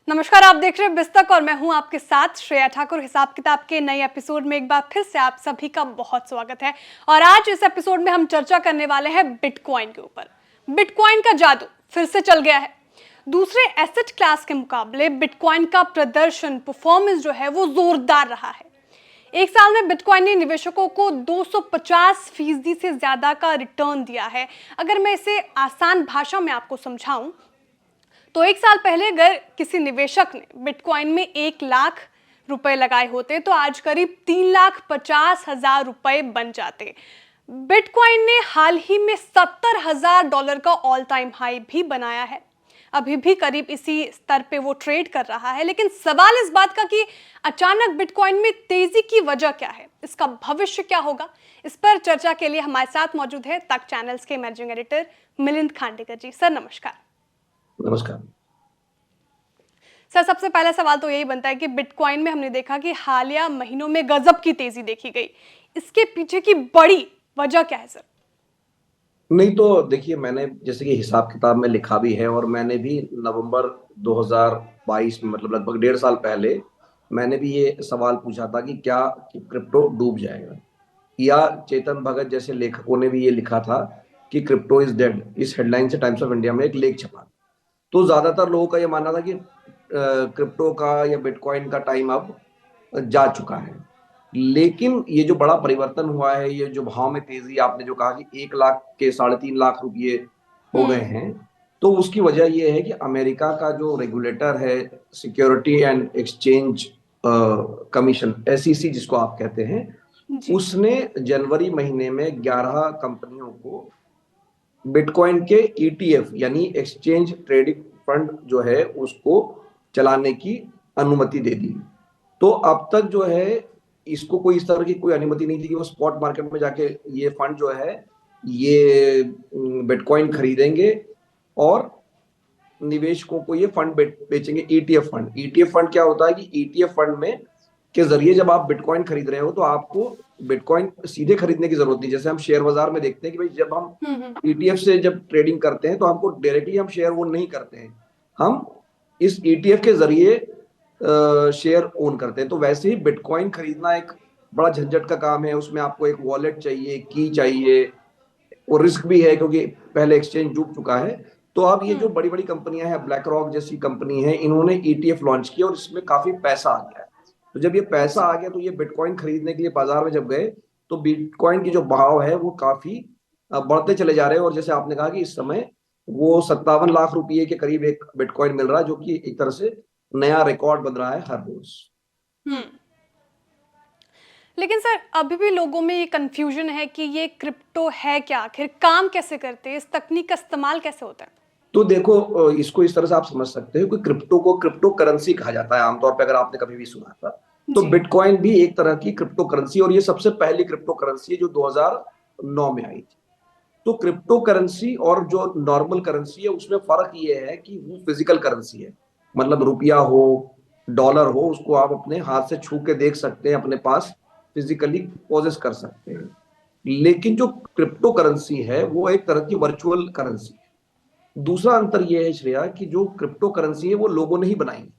नमस्कार, आप देख रहे हैं बिस्तक और मैं हूं आपके साथ श्रेया ठाकुर। हिसाब किताब के नए एपिसोड में एक बार फिर से आप सभी का बहुत स्वागत है। और आज इस एपिसोड में हम चर्चा करने वाले हैं बिटकॉइन के ऊपर। बिटकॉइन का जादू फिर से चल गया है। दूसरे एसेट क्लास के मुकाबले बिटकॉइन का प्रदर्शन, परफॉर्मेंस जो है वो जोरदार रहा है। एक साल में बिटकॉइन ने निवेशकों को 250% से ज्यादा का रिटर्न दिया है। अगर मैं इसे आसान भाषा में आपको समझाऊं तो एक साल पहले अगर किसी निवेशक ने बिटकॉइन में 1 लाख रुपए लगाए होते तो आज करीब 3,50,000 रुपए बन जाते। बिटकॉइन ने हाल ही में $70,000 का ऑल टाइम हाई भी बनाया है। अभी भी करीब इसी स्तर पे वो ट्रेड कर रहा है। लेकिन सवाल इस बात का कि अचानक बिटकॉइन में तेजी की वजह क्या है, इसका भविष्य क्या होगा। इस पर चर्चा के लिए हमारे साथ मौजूद है तक चैनल्स के मैनेजिंग एडिटर मिलिंद खांडेकर जी। सर नमस्कार। नमस्कार। सर, सबसे पहला सवाल तो यही बनता है कि बिटकॉइन में हमने देखा कि हालिया महीनों में गजब की तेजी देखी गई। इसके पीछे की बड़ी वजह क्या है सर? नहीं तो देखिए, मैंने जैसे कि हिसाब किताब में लिखा भी है और मैंने भी नवंबर 2022 में, मतलब लगभग 1.5 साल पहले, मैंने भी ये सवाल पूछा था कि क्या कि क्रिप्टो डूब जाएगा, या चेतन भगत जैसे लेखकों ने भी ये लिखा था कि क्रिप्टो इज डेड। इस हेडलाइन से टाइम्स ऑफ इंडिया में एक लेख छपा। तो ज्यादातर लोगों का ये मानना था कि क्रिप्टो का या बिटकॉइन का टाइम अब जा चुका है। लेकिन ये जो बड़ा परिवर्तन हुआ है, ये जो भाव में तेजी, आपने जो कहा कि 1 लाख के 3.5 लाख रुपये हो गए हैं, तो उसकी वजह ये है कि अमेरिका का जो रेगुलेटर है, security and exchange commission, SEC जिसको आप कहते हैं, जी। उसने जनवरी महीने में 11 कंपनियों को बिटकॉइन के ईटीएफ यानी एक्सचेंज ट्रेडिंग फंड जो है उसको चलाने की अनुमति दे दी। तो अब तक जो है इसको कोई इस तरह की कोई अनुमति नहीं थी कि वो स्पॉट मार्केट में जाके ये फंड जो है ये बिटकॉइन खरीदेंगे और निवेशकों को ये फंड बेचेंगे। ईटीएफ फंड, ईटीएफ फंड क्या होता है कि ईटीएफ फंड में के जरिए जब आप बिटकॉइन खरीद रहे हो तो आपको बिटकॉइन सीधे खरीदने की जरूरत नहीं। जैसे हम शेयर बाजार में देखते हैं कि भाई जब हम ईटीएफ से जब ट्रेडिंग करते हैं तो हमको डायरेक्टली हम शेयर ओन नहीं करते हैं, हम इस ईटीएफ के जरिए शेयर ओन करते हैं। तो वैसे ही बिटकॉइन खरीदना एक बड़ा झंझट का काम है। उसमें आपको एक वॉलेट चाहिए, की चाहिए, और रिस्क भी है क्योंकि पहले एक्सचेंज डूब चुका है। तो अब ये जो बड़ी बड़ी कंपनियां हैं, ब्लैक रॉक जैसी कंपनी है, इन्होंने ईटीएफ लॉन्च किया और इसमें काफी पैसा आ गया है। तो जब ये पैसा जी। आ गया तो ये बिटकॉइन खरीदने के लिए बाजार में जब गए तो बिटकॉइन की जो भाव है वो काफी बढ़ते चले जा रहे हैं। और जैसे आपने कहा कि इस समय वो 57 लाख रुपये के करीब एक बिटकॉइन मिल रहा है, जो कि एक तरह से नया रिकॉर्ड बन रहा है हर रोज। हम्म। लेकिन सर, अभी भी लोगों में ये कंफ्यूजन है कि ये क्रिप्टो है क्या, आखिर काम कैसे करते हैं, इस तकनीक का इस्तेमाल कैसे होता है? तो देखो, इसको इस तरह से आप समझ सकते हो कि क्रिप्टो को क्रिप्टो करेंसी कहा जाता है आमतौर पे, अगर आपने कभी भी सुना था। तो जी। बिटकॉइन भी एक तरह की क्रिप्टो करेंसी, और ये सबसे पहली क्रिप्टो करेंसी है जो 2009 में आई थी। तो क्रिप्टो करेंसी और जो नॉर्मल करेंसी है उसमें फर्क ये है कि वो फिजिकल करेंसी है। मतलब रुपया हो, डॉलर हो, उसको आप अपने हाथ से छू के देख सकते हैं, अपने पास फिजिकली पोजेस कर सकते हैं। लेकिन जो क्रिप्टो करेंसी है वो एक तरह की वर्चुअल करेंसी है। दूसरा अंतर यह है श्रेया कि जो क्रिप्टो करेंसी है वो लोगों ने ही बनाई है।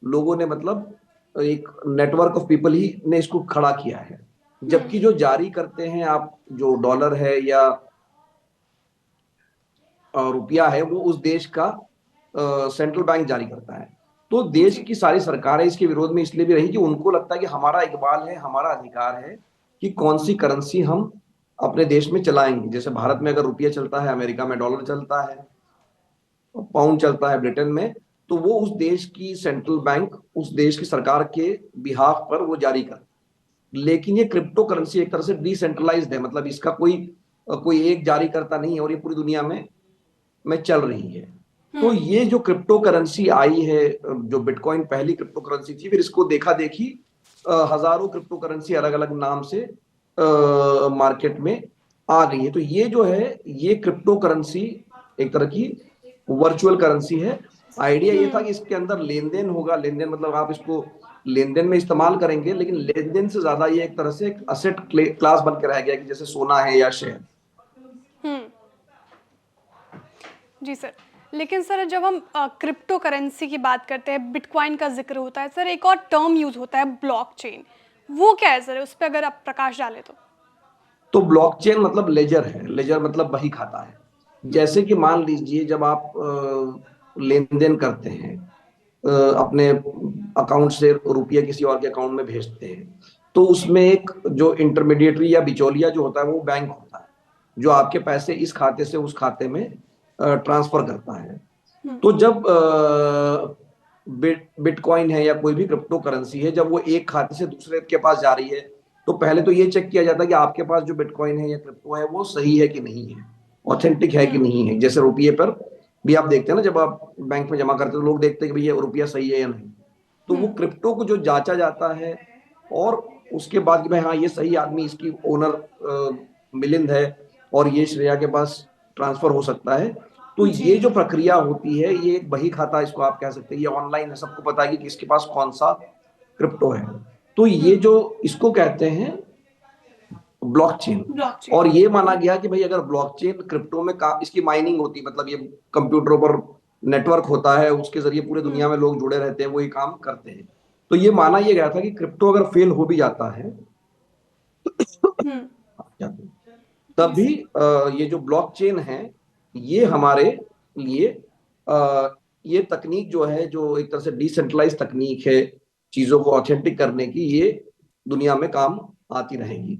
लोगों ने, मतलब एक नेटवर्क ऑफ पीपल ही ने इसको खड़ा किया है। जबकि जो जारी करते हैं आप, जो डॉलर है या रुपया है, वो उस देश का सेंट्रल बैंक जारी करता है। तो देश जी। की सारी सरकारें इसके विरोध में इसलिए भी रही कि उनको लगता है कि हमारा इकबाल है, हमारा अधिकार है कि कौन सी करेंसी हम अपने देश में चलाएंगे। जैसे भारत में अगर रुपया चलता है, अमेरिका में डॉलर चलता है, पाउंड चलता है ब्रिटेन में, तो वो उस देश की सेंट्रल बैंक, उस देश की सरकार के बिहाफ पर वो जारी कर। लेकिन ये क्रिप्टो करेंसी एक तरह से डिसेंट्रलाइज्ड है, मतलब इसका कोई कोई एक जारी करता नहीं है और ये पूरी दुनिया में चल रही है। तो ये जो क्रिप्टो करेंसी आई है, जो बिटकॉइन पहली क्रिप्टो करेंसी थी, फिर इसको देखा देखी हजारों क्रिप्टो करेंसी अलग अलग नाम से मार्केट में आ गई है। तो ये जो है ये क्रिप्टो करेंसी एक तरह की वर्चुअल करेंसी है। आइडिया ये था कि इसके अंदर लेन देन होगा, लेन देन मतलब आप इसको लेन देन में इस्तेमाल करेंगे, लेकिन लेन देन से ज्यादा ये एक तरह से एक असेट क्लास बन के रह गया कि जैसे सोना है या शेयर। हम्म। जी सर। लेकिन सर जब हम क्रिप्टो करेंसी की बात करते हैं, बिटकॉइन का जिक्र होता है सर, एक और टर्म यूज होता है ब्लॉकचेन। वो क्या है सर, उस पर अगर आप प्रकाश डालें तो ब्लॉकचेन मतलब लेजर है, लेजर मतलब बही खाता है। जैसे कि मान लीजिए जब आप लेन देन करते हैं, अपने अकाउंट से रुपया किसी और के अकाउंट में भेजते हैं, तो जी। उसमें एक जो इंटरमीडिएटरी या बिचौलिया जो होता है वो बैंक होता है, जो आपके पैसे इस खाते से उस खाते में ट्रांसफर करता है। हम्म। तो जब बिटकॉइन है या कोई भी क्रिप्टो करेंसी है, जब वो एक खाते से दूसरे के पास जा रही है, तो पहले तो ये चेक किया जाता है कि आपके पास जो बिटकॉइन है या क्रिप्टो है वो सही है कि नहीं है, ऑथेंटिक है कि हम्म। नहीं है। जैसे रुपये पर भी आप देखते हैं ना, जब आप बैंक में जमा करते हो तो लोग देखते हैं कि भैया रुपया सही है या नहीं। तो वो हम्म। क्रिप्टो को जो जांचा जाता है, और उसके बाद कि भाई हाँ ये सही आदमी, इसकी ओनर मिलिंद है और ये श्रेया के पास ट्रांसफर हो सकता है। तो जी। ये जो प्रक्रिया होती है, ये एक बही खाता इसको आप कह सकते हैं, ये ऑनलाइन है, सबको पता है कि किसके पास कौन सा क्रिप्टो है। तो ये हम्म। जो इसको कहते हैं ब्लॉकचेन। और ब्लॉकचेन। ये माना गया कि भाई अगर ब्लॉकचेन क्रिप्टो में इसकी माइनिंग होती, मतलब ये कंप्यूटरों पर नेटवर्क होता है, उसके जरिए पूरे दुनिया हम्म। में लोग जुड़े रहते हैं, वो ये काम करते हैं। तो ये माना ये गया था कि क्रिप्टो अगर फेल हो भी जाता है हम्म। जी तभी सर। ये जो ब्लॉकचेन है, ये हमारे लिए ये तकनीक जो है, जो एक तरह से डिसेंट्रलाइज तकनीक है चीजों को ऑथेंटिक करने की, ये दुनिया में काम आती रहेगी।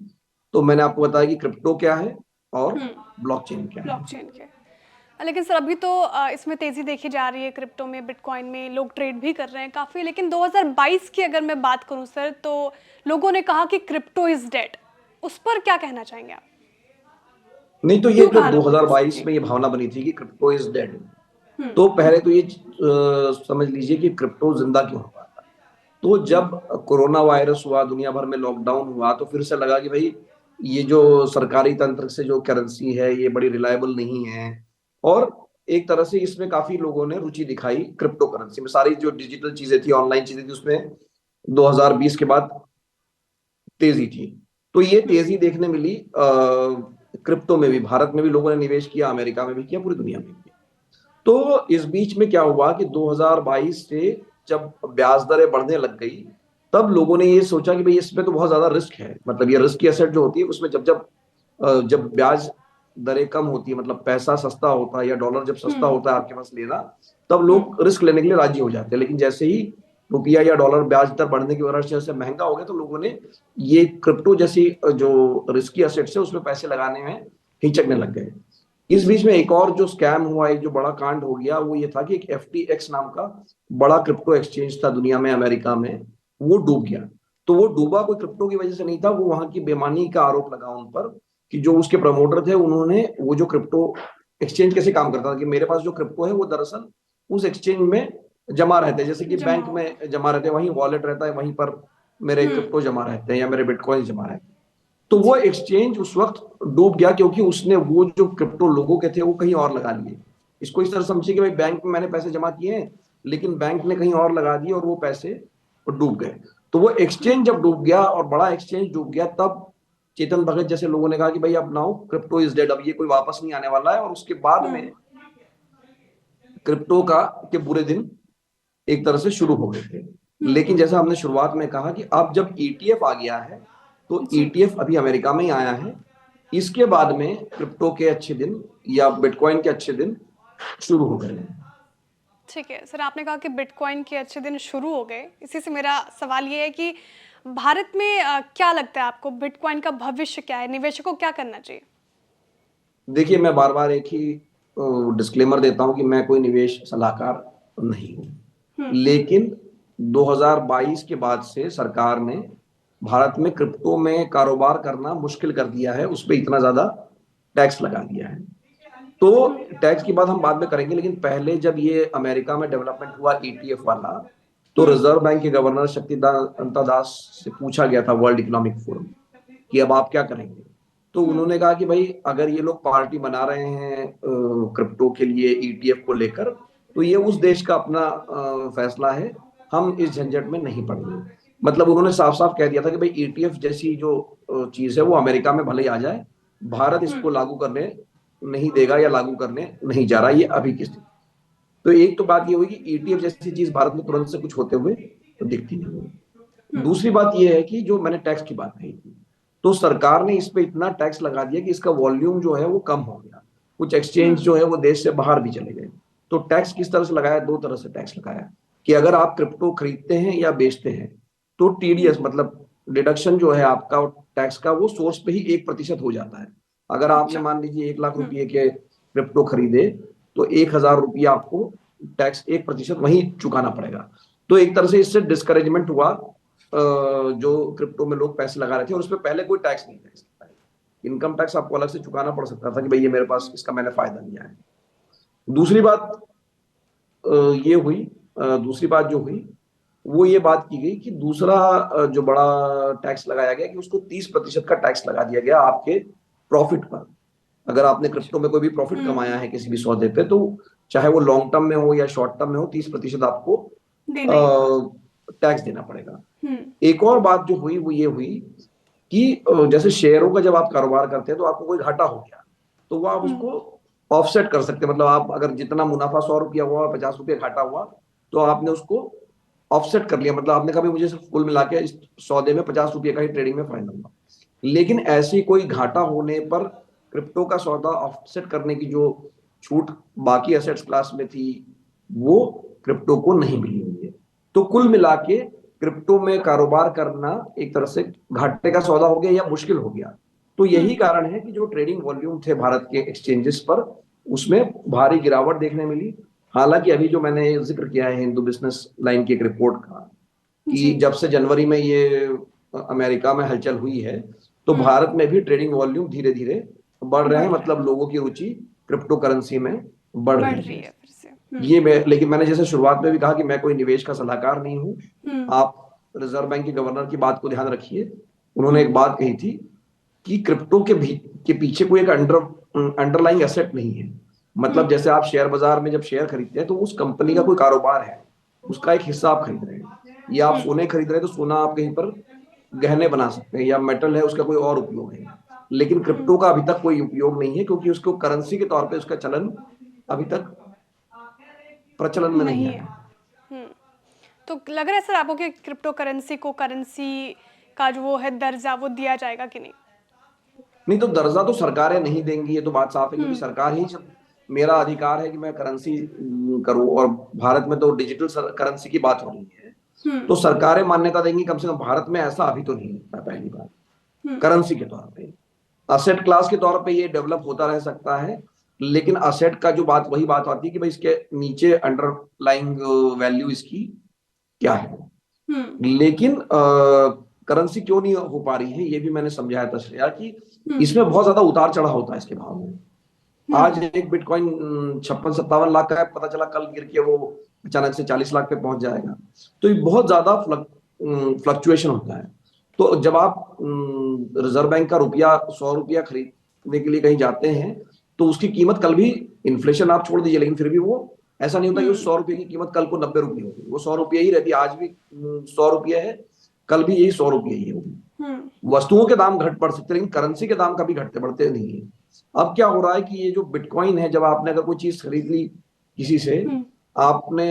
तो मैंने आपको बताया कि क्रिप्टो क्या है और हम्म। ब्लॉकचेन क्या है। ब्लॉकचेन के। लेकिन सर अभी तो इसमें तेज़ी देखी जा रही है, क्रिप्टो में, बिटकॉइन में लोग ट्रेड भी कर रहे हैं काफ़ी। लेकिन 2022 की अगर मैं बात करूं सर, तो लोगों ने कहा कि क्रिप्टो इज़ डेड। उस पर क्या कहना चाहेंगे आप? नहीं, तो ये क्यों जो कहा लोगों ने ऐसा? 2022 जी। में ये भावना बनी थी कि क्रिप्टो इज डेड, हम्म। तो पहले तो ये समझ लीजिए कि क्रिप्टो जिंदा क्यों हो पाता। तो हम्म। जब कोरोना वायरस हुआ, दुनिया भर में लॉकडाउन हुआ, तो फिर से लगा कि भाई ये जो सरकारी तंत्र से जो करेंसी है ये बड़ी रिलायबल नहीं है। और एक तरह से इसमें काफी लोगों ने रुचि दिखाई, क्रिप्टो करेंसी में। सारी जो डिजिटल चीजें थी, ऑनलाइन चीजें थी, उसमें 2020 के बाद तेजी थी। तो ये हम्म। तेजी देखने मिली क्रिप्टो में भी। भारत में भी लोगों ने निवेश किया, अमेरिका में भी किया, पूरी दुनिया में किया। तो इस बीच में क्या हुआ कि 2022 से जब ब्याज दरें बढ़ने लग गई, तब लोगों ने ये सोचा कि भाई इसमें तो बहुत ज्यादा रिस्क है। मतलब ये रिस्क की एसेट जो होती है, उसमें जब जब जब ब्याज दरें कम होती है, मतलब पैसा सस्ता होता है या डॉलर जब सस्ता हम्म। होता है आपके पास लेना, तब हम्म। लोग रिस्क लेने के लिए राजी हो जाते हैं। लेकिन जैसे ही रुपया या डॉलर ब्याज दर बढ़ने की वजह से महंगा हो गया, तो लोगों ने ये क्रिप्टो जैसी जो रिस्की एसेट्स है उसमें पैसे लगाने में हिचकने लग गए। इस जी। बीच में एक और जो स्कैम हुआ, एक जो बड़ा कांड हो गया, वो ये था कि एक FTX नाम का बड़ा क्रिप्टो एक्सचेंज था दुनिया में, अमेरिका में, वो डूब गया। तो वो डूबा कोई क्रिप्टो की वजह से नहीं था, वो वहां की बेईमानी का आरोप लगा उन पर कि जो उसके प्रमोटर थे, उन्होंने वो जो क्रिप्टो एक्सचेंज कैसे काम करता था कि मेरे पास जो क्रिप्टो है वो दरअसल उस एक्सचेंज में जमा रहते हैं, जैसे कि जमा बैंक होता है। में जमा रहते हैं, वहीं वॉलेट रहता है, वहीं पर मेरे हम्म। क्रिप्टो जमा रहते हैं या मेरे बिटकॉइन जमा रहते हैं। तो वो जी। एक्सचेंज उस वक्त डूब गया क्योंकि उसने वो जो क्रिप्टो लोगों के थे वो कहीं और लगा लिए। इसको इस तरह समझिए कि भाई बैंक में मैंने पैसे जमा किए हैं, लेकिन बैंक ने कहीं और लगा दिए और वो पैसे डूब गए। तो वो हम्म। एक्सचेंज जब डूब गया और बड़ा एक्सचेंज डूब गया, तब चेतन भगत जैसे लोगों ने कहा कि भाई अब नाउ क्रिप्टो इज डेड, अब ये कोई वापस नहीं आने वाला है। और उसके बाद में हम्म। क्रिप्टो का के बुरे दिन एक तरह से शुरू हो गए थे। हम्म। लेकिन जैसा हमने शुरुआत में कहा कि अब जब ETF आ गया है, तो जी। ETF अभी अमेरिका में ही आया है, इसके बाद में क्रिप्टो के अच्छे दिन या बिटकॉइन के अच्छे दिन शुरू हो गए हैं। ठीक है सर, आपने कहा कि बिटकॉइन के अच्छे दिन शुरू हो गए। इसी से मेरा सवाल ये है कि भारत में क्या लगता है आपको, बिटकॉइन का भविष्य क्या है, निवेशकों को क्या करना चाहिए? देखिए, मैं बार बार एक ही डिस्क्लेमर देता हूं कि मैं कोई निवेश सलाहकार नहीं हूं। हम्म। लेकिन 2022 के बाद से सरकार ने भारत में क्रिप्टो में कारोबार करना मुश्किल कर दिया है, उस पर इतना ज्यादा टैक्स लगा दिया है। तो हम्म। टैक्स की बात हम बाद में करेंगे, लेकिन पहले जब ये अमेरिका में डेवलपमेंट हुआ ETF वाला, तो हम्म। रिजर्व बैंक के गवर्नर शक्तिकांता दास से पूछा गया था वर्ल्ड इकोनॉमिक फोरम कि अब आप क्या करेंगे। तो हम्म। उन्होंने कहा कि भाई अगर ये लोग पार्टी बना रहे हैं क्रिप्टो के लिए ETF को लेकर, तो ये उस देश का अपना फैसला है, हम इस झंझट में नहीं पड़ेंगे। मतलब उन्होंने साफ साफ कह दिया था कि भाई ETF जैसी जो चीज है वो अमेरिका में भले ही आ जाए, भारत हम्म। इसको लागू करने नहीं देगा या लागू करने नहीं जा रहा, ये अभी की स्थिति। तो एक तो बात ये हुई कि ईटीएफ जैसी चीज भारत में तुरंत से कुछ होते हुए तो दिखती नहीं हुई। दूसरी बात ये है कि जो मैंने टैक्स की बात कही थी, तो सरकार ने इस पे इतना टैक्स लगा दिया कि इसका वॉल्यूम जो है वो कम हो गया, कुछ एक्सचेंज जो है वो देश से बाहर भी चले गए। तो टैक्स किस तरह से लगाया, दो तरह से टैक्स लगाया कि अगर आप क्रिप्टो खरीदते हैं या बेचते हैं तो टीडीएस मतलब डिडक्शन जो है आपका टैक्स का वो सोर्स पे ही 1% हो जाता है। अगर आपने अच्छा। मान लीजिए 1 लाख रुपए के क्रिप्टो खरीदे तो 1,000 रुपया आपको टैक्स 1% वहीं चुकाना पड़ेगा। तो एक तरह से इससे डिस्करेजमेंट हुआ, जो क्रिप्टो में लोग पैसे लगा रहे थे, और उस पर पहले कोई टैक्स नहीं था, इनकम टैक्स आपको अलग से चुकाना पड़ सकता था कि भाई ये मेरे पास इसका मैंने फायदा लिया है। दूसरी बात ये हुई, दूसरी बात जो हुई वो ये बात की गई कि दूसरा जो बड़ा टैक्स लगाया गया कि उसको 30% का टैक्स लगा दिया गया आपके प्रॉफिट पर। अगर आपने क्रिप्टो में कोई भी प्रॉफिट कमाया है किसी भी सौदे पे, तो चाहे वो लॉन्ग टर्म में हो या शॉर्ट टर्म में हो, 30% आपको देना ही होगा। टैक्स देना पड़ेगा। हम्म। एक और बात जो हुई वो ये हुई कि जैसे शेयरों का जब आप कारोबार करते हैं तो आपको कोई घाटा हो गया तो वो आप उसको ऑफसेट कर सकते हैं। मतलब आप अगर जितना मुनाफा 100 रुपया हुआ, 50 रुपया घाटा हुआ, तो आपने उसको ऑफसेट कर लिया। मतलब आपने कहा मुझे सिर्फ कुल मिला के इस सौदे में 50 रुपये का ही ट्रेडिंग में फायदा हुआ। लेकिन ऐसी कोई घाटा होने पर क्रिप्टो का सौदा ऑफसेट करने की जो छूट बाकी एसेट्स क्लास में थी वो क्रिप्टो को नहीं मिली हुई है। तो कुल मिला के क्रिप्टो में कारोबार करना एक तरह से घाटे का सौदा हो गया या मुश्किल हो गया। तो यही कारण है कि जो ट्रेडिंग वॉल्यूम थे भारत के एक्सचेंजेस पर उसमें भारी गिरावट देखने मिली। हालांकि अभी जो मैंने जिक्र किया है हिंदू बिजनेस लाइन की एक रिपोर्ट का कि जी। जब से जनवरी में ये अमेरिका में हलचल हुई है तो भारत में भी ट्रेडिंग वॉल्यूम धीरे धीरे बढ़ रहे हैं। बढ़ रहा है। मतलब लोगों की रुचि क्रिप्टो करेंसी में बढ़ बढ़ रही रही है। है फिर से। ये मैं, लेकिन मैंने जैसे शुरुआत में भी कहा कि मैं कोई निवेश का सलाहकार नहीं हूं। हम्म। आप रिजर्व बैंक के गवर्नर की बात को ध्यान रखिए। उन्होंने हम्म। एक बात कही थी कि क्रिप्टो के पीछे कोई एक अंडरलाइंग एसेट नहीं है। मतलब जैसे आप शेयर बाजार में जब शेयर खरीदते हैं तो उस कंपनी का कोई कारोबार है, उसका एक हिस्सा आप खरीद रहे हैं। या आप सोने खरीद रहे हैं तो सोना आप कहीं पर गहने बना सकते हैं, या मेटल है उसका कोई और उपयोग है। लेकिन क्रिप्टो का अभी तक कोई उपयोग नहीं है क्योंकि उसको करेंसी के तौर पे उसका चलन अभी तक प्रचलन में नहीं नहीं है। आया। हम्म। तो लग रहा है सर आपको कि क्रिप्टो करेंसी को करेंसी का जो वो है दर्जा वो दिया जाएगा कि नहीं? नहीं, तो दर्जा तो सरकारें नहीं देंगी, ये तो बात साफ है, क्योंकि सरकार ही जब मेरा अधिकार है कि मैं करेंसी करूं, और भारत में तो डिजिटल करेंसी की बात हो रही है, तो सरकारें मान्यता देंगी। कम से कम भारत में ऐसा अभी तो नहीं है, पहली बात करेंसी के तौर पे। असेट क्लास के तौर पे ये डेवलप होता रह सकता है, लेकिन असेट का जो बात वही बात आती है कि भाई इसके नीचे अंडरलाइंग वैल्यू इसकी क्या है। लेकिन करेंसी क्यों नहीं हो पा रही है ये भी मैंने समझाया था श्रेया कि इसमें बहुत ज्यादा उतार चढ़ाव होता है इसके भाव में। आज एक बिटकॉइन 56-57 लाख का है, पता चला कल गिर के वो अचानक से 40 लाख पे पहुंच जाएगा। तो ये बहुत ज्यादा फ्लक्चुएशन होता है। तो जब आप रिजर्व बैंक का रुपया 100 रुपया खरीदने के लिए कहीं जाते हैं तो उसकी कीमत कल भी, इन्फ्लेशन आप छोड़ दीजिए, लेकिन फिर भी वो ऐसा नहीं होता कि उस 100 रुपये की कीमत कल को 90 रुपये होगी। वो 100 रुपये ही रहती है। आज भी 100 रुपये है, कल भी यही 100 रुपये ही होगी। वस्तुओं के दाम घट बढ़ सकते हैं लेकिन करेंसी के दाम कभी घटते बढ़ते नहीं है। अब क्या हो रहा है कि ये जो बिटकॉइन है, जब आपने अगर कोई चीज खरीद ली किसी से, आपने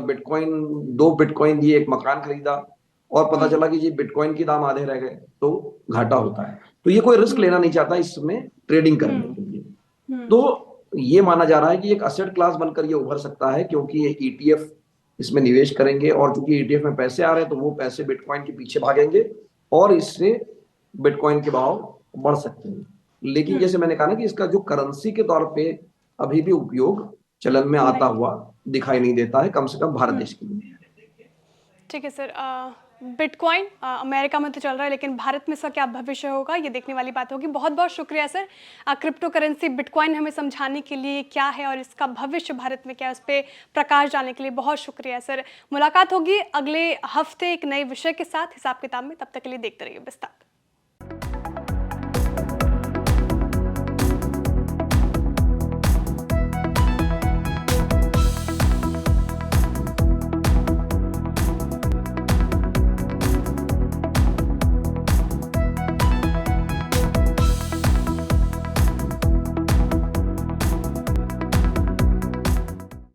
बिटकॉइन 2 बिटकॉइन दिए, एक मकान खरीदा, और पता चला कि जी बिटकॉइन के दाम आधे रह गए, तो घाटा होता है। तो ये कोई रिस्क लेना नहीं चाहता इसमें ट्रेडिंग करने के लिए। तो ये माना जा रहा है कि एक असेट क्लास बनकर ये उभर सकता है क्योंकि ये ईटीएफ इसमें निवेश करेंगे, और चूंकि ईटीएफ में पैसे आ रहे हैं तो वो पैसे बिटकॉइन के पीछे भागेंगे और इससे बिटकॉइन के भाव बढ़ सकते हैं। लेकिन जैसे मैंने कहा ना कि इसका जो करेंसी के तौर पे अभी भी उपयोग चलन में आता नहीं। हुआ दिखाई नहीं देता है, कम से कम भारत देश के लिए। ठीक है सर। बिटकॉइन अमेरिका में तो चल रहा है लेकिन भारत में इसका क्या भविष्य होगा ये देखने वाली बात होगी। बहुत बहुत शुक्रिया सर। क्रिप्टो करेंसी बिटकॉइन हमें समझाने के लिए क्या है और इसका भविष्य भारत में क्या है उस पर प्रकाश डालने के लिए बहुत शुक्रिया सर। मुलाकात होगी अगले हफ्ते एक नए विषय के साथ हिसाब किताब में। तब तक के लिए देखते रहिए विस्तार।